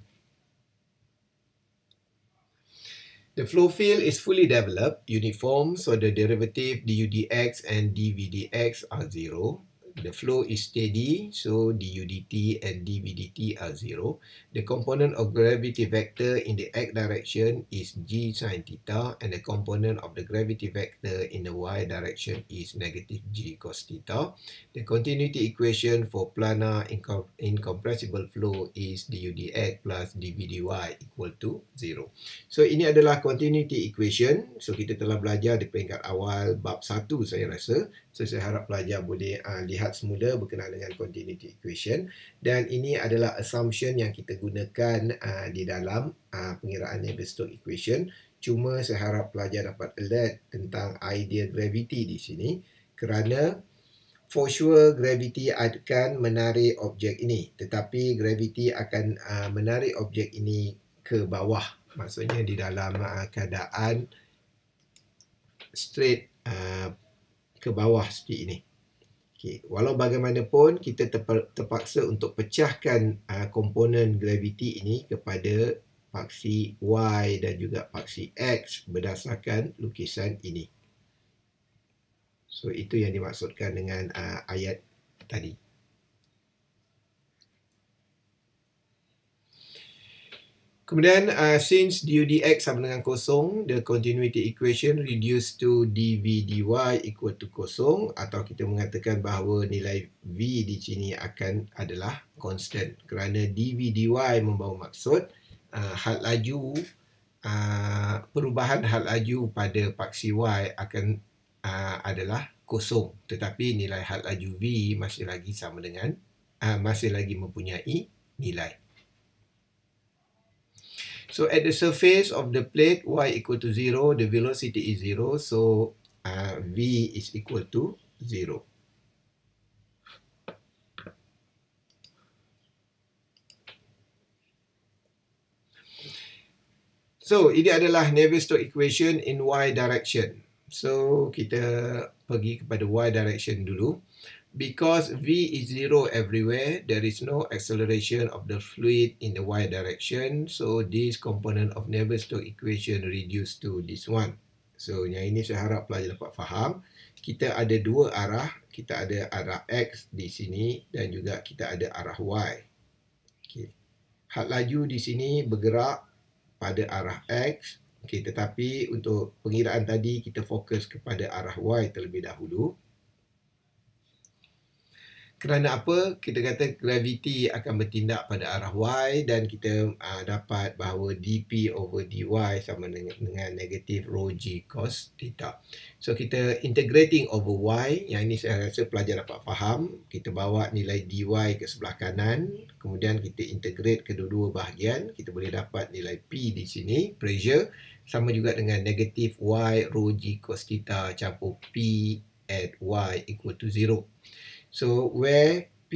The flow field is fully developed, uniform, so the derivative du dx and dv dx are 0. The flow is steady, so du dt and dv dt are 0. The component of gravity vector in the x direction is g sin theta, and the component of the gravity vector in the y direction is negative g cos theta. The continuity equation for planar incompressible flow is du dx plus dv dy equal to 0. So ini adalah continuity equation. So kita telah belajar di peringkat awal bab 1 saya rasa. So saya harap pelajar boleh lihat semula berkenaan dengan continuity equation, dan ini adalah assumption yang kita gunakan di dalam pengiraan Navier-Stokes equation. Cuma saya harap pelajar dapat alert tentang idea gravity di sini, kerana for sure gravity akan menarik objek ini, tetapi gravity akan menarik objek ini ke bawah, maksudnya di dalam keadaan straight ke bawah seperti ini. Okay. Walau bagaimanapun, kita terpaksa untuk pecahkan komponen gravity ini kepada paksi Y dan juga paksi X berdasarkan lukisan ini. So, itu yang dimaksudkan dengan ayat tadi. Kemudian, since du dx sama dengan kosong, the continuity equation reduced to dv dy equal to kosong, atau kita mengatakan bahawa nilai v di sini adalah constant, kerana dv dy membawa maksud had laju, perubahan had laju pada paksi y akan adalah kosong, tetapi nilai had laju v masih lagi sama dengan masih lagi mempunyai nilai. So at the surface of the plate y equal to 0, the velocity is 0, so v is equal to 0. So ini adalah Navier-Stokes equation in y direction. So kita pergi kepada y direction dulu. Because v is 0 everywhere, there is no acceleration of the fluid in the y direction. So this component of Navier-Stokes equation reduced to this one. So yang ini saya harap pelajar dapat faham. Kita ada dua arah. Kita ada arah X di sini dan juga kita ada arah Y. Okay. Had laju di sini bergerak pada arah X. Okay, tetapi untuk pengiraan tadi kita fokus kepada arah Y terlebih dahulu. Kerana apa? Kita kata gravity akan bertindak pada arah Y dan kita dapat bahawa dP over dy sama dengan negatif rho g cos theta. So kita integrating over Y, yang ini saya rasa pelajar dapat faham. Kita bawa nilai dy ke sebelah kanan, kemudian kita integrate kedua-dua bahagian, kita boleh dapat nilai P di sini, pressure, sama juga dengan negatif Y rho g cos theta campur P at Y equal to 0. So where P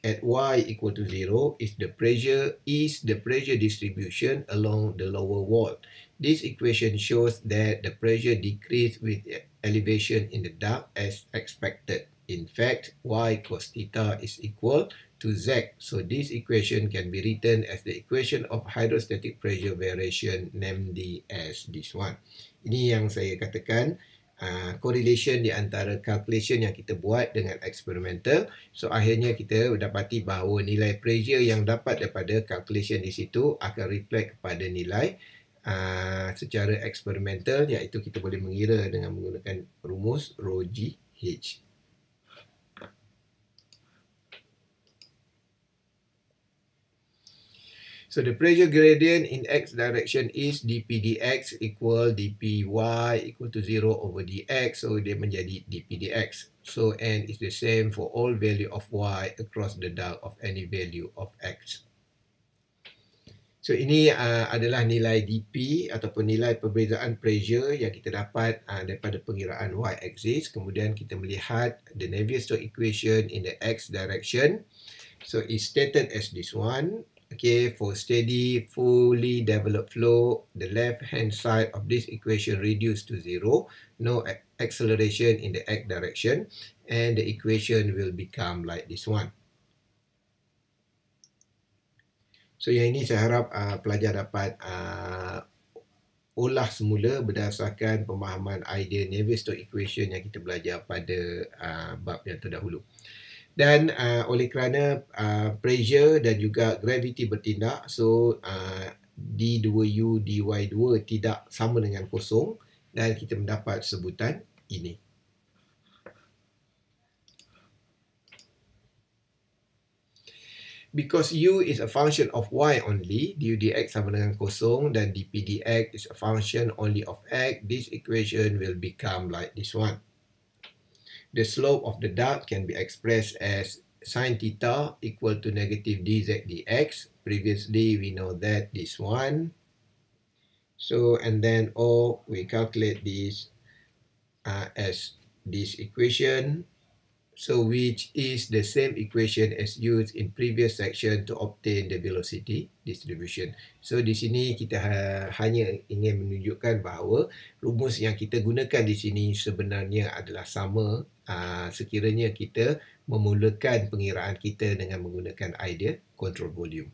at Y equal to 0 is the pressure distribution along the lower wall. This equation shows that the pressure decreases with elevation in the duct as expected. In fact, y cos theta is equal to z. So this equation can be written as the equation of hydrostatic pressure variation, namely as this one. Ini yang saya katakan correlation di antara calculation yang kita buat dengan experimental. So akhirnya kita dapati bahawa nilai pressure yang dapat daripada calculation di situ akan reflect kepada nilai secara eksperimental, iaitu kita boleh mengira dengan menggunakan rumus rho g h. So the pressure gradient in x direction is dp dx equal dpy equal to 0 over dx. So dia menjadi dp dx. So n is the same for all value of y across the dial of any value of x. So ini adalah nilai dp ataupun nilai perbezaan pressure yang kita dapat daripada pengiraan y-axis. Kemudian kita melihat the Navier-Stokes equation in the x direction. So it's stated as this one. Okay, for steady, fully developed flow, the left-hand side of this equation reduced to 0, no acceleration in the x direction, and the equation will become like this one. So yang ini saya harap pelajar dapat olah semula berdasarkan pemahaman idea Navier-Stokes equation yang kita belajar pada bab yang terdahulu. Dan oleh kerana pressure dan juga gravity bertindak, so d2u dy2 tidak sama dengan kosong, dan kita mendapat sebutan ini. Because u is a function of y only, du dx sama dengan kosong, dan dp dx is a function only of x, this equation will become like this one. The slope of the dart can be expressed as sin theta equal to negative dz dx. Previously, we know that this one. So, and then we calculate this as this equation. So, which is the same equation as used in previous section to obtain the velocity distribution. So, di sini kita hanya ingin menunjukkan bahawa rumus yang kita gunakan di sini sebenarnya adalah sama sekiranya kita memulakan pengiraan kita dengan menggunakan idea control volume.